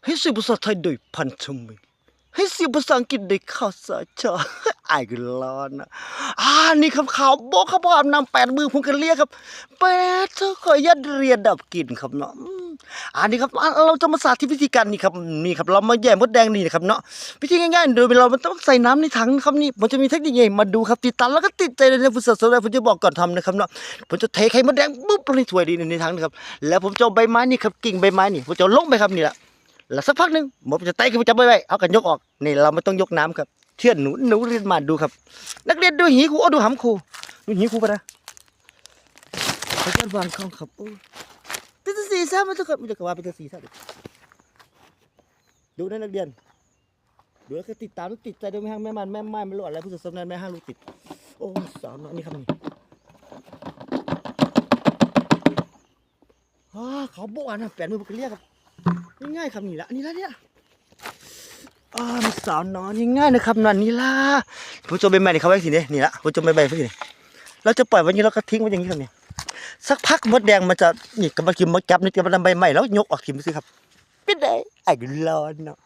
ให้เสียงภาษาไทยโดยพันธมิตรให้เสียงภาษาอังกฤษโดยข่าวสารชาไอ้กันล้อนนะนี่ครับข่าวโบ๊ะครับพ่ออาบน้ำ8 มือผมกันเรียกครับ8ถ้าขอยัดเรียนดับกลิ่นครับเนาะนี่ครับเราจะมาสาธิตวิธีการนี่ครับเรามาแย่มดแดงนี่นะครับเนาะวิธีง่ายๆโดยเรามันต้องใส่น้ำในถังครับนี่ผมจะมีเทคนิคไงมาดูครับติดตามแล้วก็ติดใจเลยนะผู้สาวๆผมจะบอกก่อนทำนะครับเนาะผมจะเทไข่มดแดงปุ๊บลงในถ้วยดีในถังนะครับแล้วผมจะเอาใบไม้นี่ครับกิ่งใบไม้นี่ผมจะลงไปครับนี่แหละแล้วสักพักหนึ่งผมจะไต่ขึ้นมาจับใบไม้เอากันยกออกนี่เราไม่ต้องยกน้ำครับเชื่อหนูเรียนมาดูครับนักเรียนดูหีครูดูหำครูดูหีครูไปนะเขาจะวางกล้องครับโอ้เป็นตัวสีซ้ำมันจะมันจะกว่าเป็นตัวสีซ้ำดูนะนักเรียนดูแล้วก็ติดตามติดใจดูแม่ห้างแม่มันแม่ไม้ไม่รู้อะไรผู้สำนักแม่ห้างลูกติดโอ้สาวน้อยนี่ครับนี่เขาบอกนะ8 มือผมเรียกครับง่ายๆครับนี่ละเนี่ยมันสาวน้อยง่ายๆนะครับนั่นนี่ละผมจะใบไม้นี่เขาไว้สิเนี่ยนี่ละผมจะใบไว้สิเราจะปล่อยไว้อย่างนี้เราก็ทิ้งไว้อย่างนี้ครับนี่สักพักมดแดงมันจะนี่กำลังกินมดจับนี่กำลังใบไม้แล้วยกออกทิ้งไปสิครับเป็นไงไอ้ร้อนเนาะ